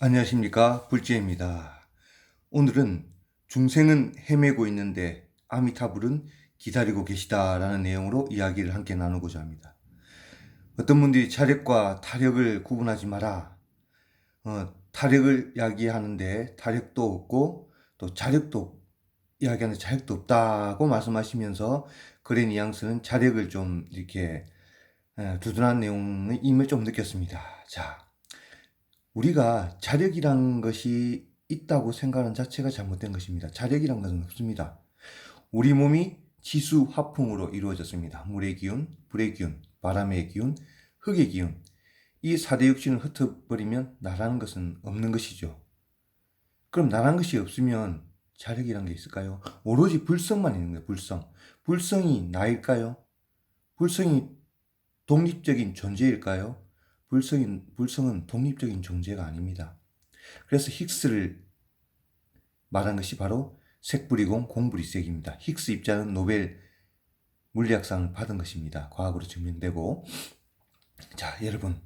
안녕하십니까, 불지입니다. 오늘은 중생은 헤매고 있는데 아미타불은 기다리고 계시다라는 내용으로 이야기를 함께 나누고자 합니다. 어떤 분들이 자력과 타력을 구분하지 마라. 타력을 이야기하는데 타력도 없고 또 자력도 이야기하는데 자력도 없다고 말씀하시면서 글의 뉘앙스는 자력을 좀 이렇게 두둔한 내용의 임을 좀 느꼈습니다. 자, 우리가 자력이란 것이 있다고 생각하는 자체가 잘못된 것입니다. 자력이란 것은 없습니다. 우리 몸이 지수 화풍으로 이루어졌습니다. 물의 기운, 불의 기운, 바람의 기운, 흙의 기운. 이 4대 육신을 흩어버리면 나라는 것은 없는 것이죠. 그럼 나라는 것이 없으면 자력이란 게 있을까요? 오로지 불성만 있는 거예요. 불성. 불성이 나일까요? 불성이 독립적인 존재일까요? 불성은 독립적인 존재가 아닙니다. 그래서 힉스를 말한 것이 바로 색불이공 공불이색입니다. 힉스 입자는 노벨 물리학상을 받은 것입니다. 과학으로 증명되고. 자, 여러분,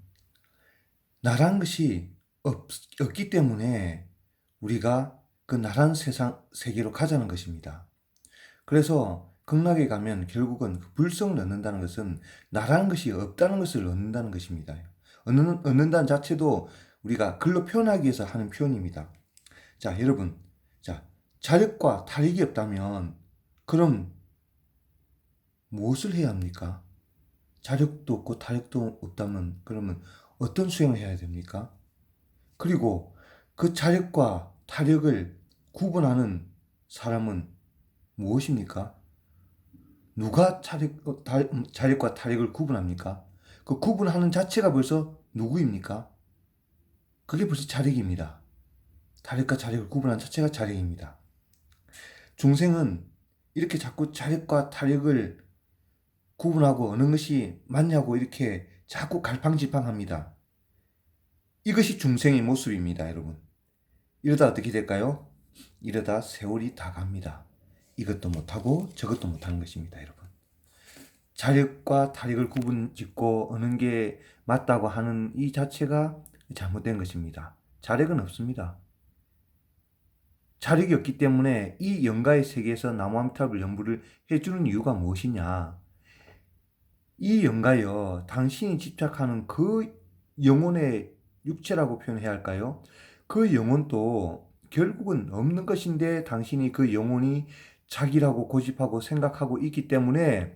나라는 것이 없기 때문에 우리가 그 나라는 세계로 가자는 것입니다. 그래서 극락에 가면 결국은 그 불성을 얻는다는 것은 나라는 것이 없다는 것을 얻는다는 것입니다. 얻는다는 자체도 우리가 글로 표현하기 위해서 하는 표현입니다. 자, 여러분. 자, 자력과 타력이 없다면 그럼 무엇을 해야 합니까? 자력도 없고 타력도 없다면 그러면 어떤 수행을 해야 됩니까? 그리고 그 자력과 타력을 구분하는 사람은 무엇입니까? 누가 자력과 타력을 구분합니까? 그 구분하는 자체가 벌써 누구입니까? 그게 벌써 자력입니다. 타력과 자력을 구분하는 자체가 자력입니다. 중생은 이렇게 자꾸 자력과 타력을 구분하고 어느 것이 맞냐고 이렇게 자꾸 갈팡질팡합니다. 이것이 중생의 모습입니다, 여러분. 이러다 어떻게 될까요? 이러다 세월이 다 갑니다. 이것도 못하고 저것도 못하는 것입니다, 여러분. 자력과 타력을 구분짓고 어느 게 맞다고 하는 이 자체가 잘못된 것입니다. 자력은 없습니다. 자력이 없기 때문에 이 영가의 세계에서 나무아미타불 연부를 해주는 이유가 무엇이냐? 이 영가여, 당신이 집착하는 그 영혼의 육체라고 표현해야 할까요? 그 영혼도 결국은 없는 것인데 당신이 그 영혼이 자기라고 고집하고 생각하고 있기 때문에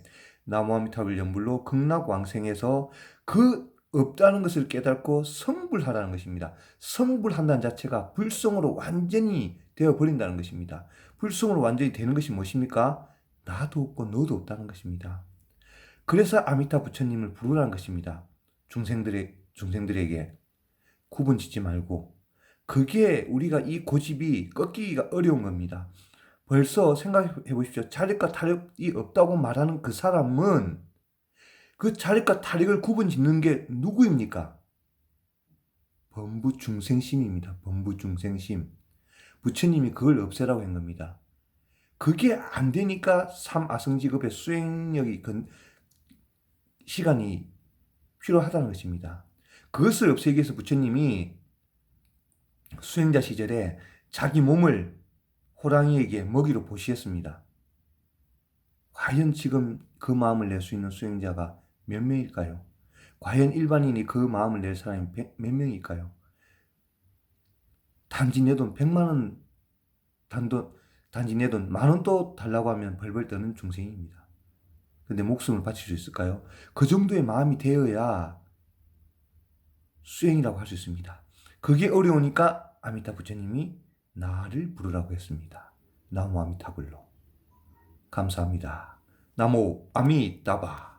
나무아미타불 연불로 극락왕생에서 그 없다는 것을 깨닫고 성불하라는 것입니다. 성불한다는 자체가 불성으로 완전히 되어버린다는 것입니다. 불성으로 완전히 되는 것이 무엇입니까? 나도 없고 너도 없다는 것입니다. 그래서 아미타 부처님을 부르라는 것입니다. 중생들에게 구분 짓지 말고. 그게 우리가 이 고집이 꺾이기가 어려운 겁니다. 벌써 생각해 보십시오. 자력과 타력이 없다고 말하는 그 사람은 그 자력과 타력을 구분 짓는 게 누구입니까? 범부중생심입니다. 범부중생심. 부처님이 그걸 없애라고 한 겁니다. 그게 안 되니까 삼아성직업의 수행력이 시간이 필요하다는 것입니다. 그것을 없애기 위해서 부처님이 수행자 시절에 자기 몸을 호랑이에게 먹이로 보시했습니다. 과연 지금 그 마음을 낼 수 있는 수행자가 몇 명일까요? 과연 일반인이 그 마음을 낼 사람이 몇 명일까요? 단지 내 돈 100만 원 단지 내 돈 10,000원도 달라고 하면 벌벌 떠는 중생입니다. 근데 목숨을 바칠 수 있을까요? 그 정도의 마음이 되어야 수행이라고 할 수 있습니다. 그게 어려우니까 아미타 부처님이 나를 부르라고 했습니다. 나무 아미타불로. 감사합니다. 나무 아미타바.